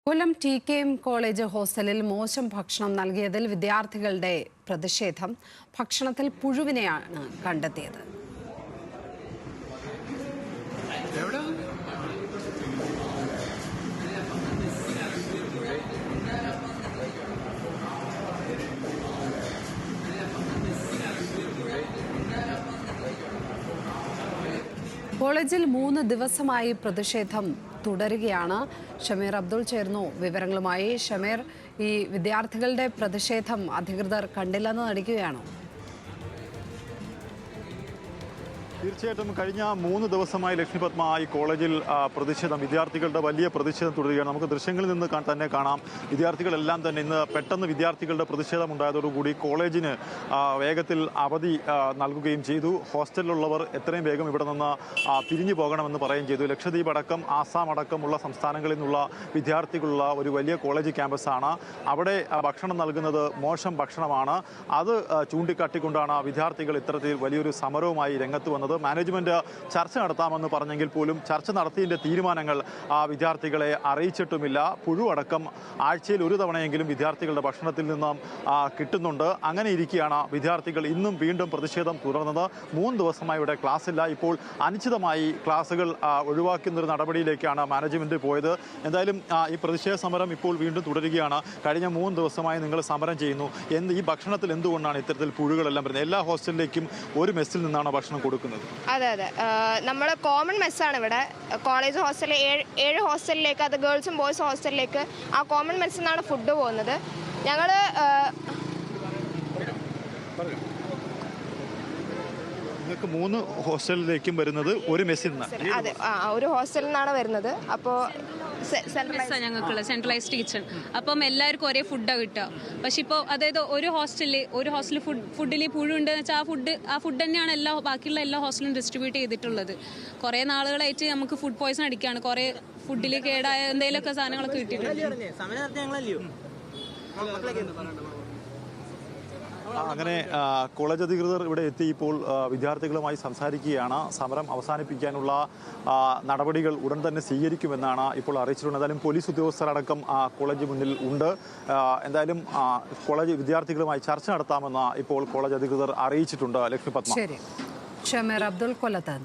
കൊല്ലം ടി.കെ.എം college ഹോസ്റ്റലിൽ മോശം ഭക്ഷണം നൽകിയതിൽ വിദ്യാർത്ഥികളുടെ പ്രതിഷേധം. ഭക്ഷണത്തിൽ പുഴുവിനെയാണ് കണ്ടെത്തിയത്. കോളേജിൽ 3 ദിവസമായി പ്രതിഷേധം തുടരുകയാണ്. ഷമീർ അബ്ദുൾ ചേർന്നു വിവരങ്ങളുമായി. ഷമീർ, ഈ വിദ്യാർത്ഥികളുടെ പ്രതിഷേധം അധികൃതർ കണ്ടില്ലെന്ന് നടിക്കുകയാണോ? തീർച്ചയായിട്ടും കഴിഞ്ഞ 3 ദിവസമായി ലക്ഷ്മി പത്മ ഈ കോളേജിൽ പ്രതിഷേധം, വിദ്യാർത്ഥികളുടെ വലിയ പ്രതിഷേധം തുടരുകയാണ്. നമുക്ക് ദൃശ്യങ്ങളിൽ നിന്ന് തന്നെ കാണാം. വിദ്യാർത്ഥികളെല്ലാം തന്നെ ഇന്ന് പെട്ടെന്ന് വിദ്യാർത്ഥികളുടെ പ്രതിഷേധം ഉണ്ടായതോടുകൂടി കോളേജിന് വേഗത്തിൽ അവധി നൽകുകയും ചെയ്തു. ഹോസ്റ്റലിലുള്ളവർ എത്രയും വേഗം ഇവിടെ നിന്ന് പിരിഞ്ഞു പോകണമെന്ന് പറയുകയും ചെയ്തു. ലക്ഷദ്വീപ് അടക്കം ആസാം അടക്കമുള്ള സംസ്ഥാനങ്ങളിൽ നിന്നുള്ള വിദ്യാർത്ഥികളുള്ള ഒരു വലിയ കോളേജ് ക്യാമ്പസാണ്. അവിടെ ഭക്ഷണം നൽകുന്നത് മോശം ഭക്ഷണമാണ്. അത് ചൂണ്ടിക്കാട്ടിക്കൊണ്ടാണ് വിദ്യാർത്ഥികൾ ഇത്തരത്തിൽ വലിയൊരു സമരവുമായി രംഗത്ത് വന്നത്. മാനേജ്മെന്റ് ചർച്ച നടത്താമെന്ന് പറഞ്ഞെങ്കിൽ പോലും ചർച്ച നടത്തിയതിന്റെ തീരുമാനങ്ങൾ വിദ്യാർത്ഥികളെ അറിയിച്ചിട്ടുമില്ല. പുഴുവടക്കം ആഴ്ചയിൽ ഒരു തവണയെങ്കിലും വിദ്യാർത്ഥികളുടെ ഭക്ഷണത്തിൽ നിന്നും കിട്ടുന്നുണ്ട്. അങ്ങനെ ഇരിക്കുകയാണ് വിദ്യാർത്ഥികൾ ഇന്നും വീണ്ടും പ്രതിഷേധം തുടർന്നത്. 3 ദിവസമായി ഇവിടെ ക്ലാസ്സില്ല. ഇപ്പോൾ അനിശ്ചിതമായി ക്ലാസുകൾ ഒഴിവാക്കുന്നൊരു നടപടിയിലേക്കാണ് മാനേജ്മെന്റ് പോയത്. എന്തായാലും ഈ പ്രതിഷേധ സമരം ഇപ്പോൾ വീണ്ടും തുടരുകയാണ്. കഴിഞ്ഞ 3 ദിവസമായി നിങ്ങൾ സമരം ചെയ്യുന്നു. ഈ ഭക്ഷണത്തിൽ എന്തുകൊണ്ടാണ് ഇത്തരത്തിൽ പുഴുകളെല്ലാം വരുന്നത്? എല്ലാ ഹോസ്റ്റലിലേക്കും ഒരു മെസ്സിൽ നിന്നാണ് ഭക്ഷണം കൊടുക്കുന്നത്. അതെ, നമ്മൾ കോമൺ മെസ്സാണ് ഇവിടെ. കോളേജ് ഹോസ്റ്റലിൽ 7 ഹോസ്റ്റലിലേക്ക്, അത് ഗേൾസും ബോയ്സും ഹോസ്റ്റലിലേക്ക് ആ കോമൺ മെസ്സിൽ നിന്നാണ് ഫുഡ് പോകുന്നത്. ഞങ്ങൾ നിങ്ങൾക്ക് 3 ഹോസ്റ്റലിലേക്കും വരുന്നത് ഒരു മെസ്സിൽ നിന്നാണ്? അതെ, ഒരു ഹോസ്റ്റലിൽ നിന്നാണ് വരുന്നത്. അപ്പോൾ ഞങ്ങൾക്കുള്ള സെൻട്രലൈസ്ഡ് കിച്ചൺ, അപ്പം എല്ലാവർക്കും ഒരേ ഫുഡാണ് കിട്ടുക. പക്ഷെ ഇപ്പോൾ അതായത് ഒരു ഹോസ്റ്റലിൽ ഫുഡിൽ പുഴുണ്ടെന്ന് വെച്ചാൽ ആ ഫുഡ് തന്നെയാണ് ബാക്കിയുള്ള എല്ലാ ഹോസ്റ്റലും ഡിസ്ട്രിബ്യൂട്ട് ചെയ്തിട്ടുള്ളത്. കുറേ നാളുകളായിട്ട് നമുക്ക് ഫുഡ് പോയ്സൺ അടിക്കുകയാണ്. കുറേ ഫുഡിൽ കേടായ എന്തെങ്കിലുമൊക്കെ സാധനങ്ങളൊക്കെ കിട്ടിയിട്ടുണ്ട്. അങ്ങനെ കോളേജ് അധികൃതർ ഇവിടെ എത്തി ഇപ്പോൾ വിദ്യാർത്ഥികളുമായി സംസാരിക്കുകയാണ്. സമരം അവസാനിപ്പിക്കാനുള്ള നടപടികൾ ഉടൻ തന്നെ സ്വീകരിക്കുമെന്നാണ് ഇപ്പോൾ അറിയിച്ചിട്ടുള്ളത്. എന്തായാലും പോലീസ് ഉദ്യോഗസ്ഥരടക്കം കോളേജ് മുന്നിൽ ഉണ്ട്. എന്തായാലും കോളേജ് വിദ്യാർത്ഥികളുമായി ചർച്ച നടത്താമെന്ന് ഇപ്പോൾ കോളേജ് അധികൃതർ അറിയിച്ചിട്ടുണ്ട്. ലക്ഷ്മി പത്മ. ശരി, ഷമീർ അബ്ദുൾ കൊല്ലത്ത്.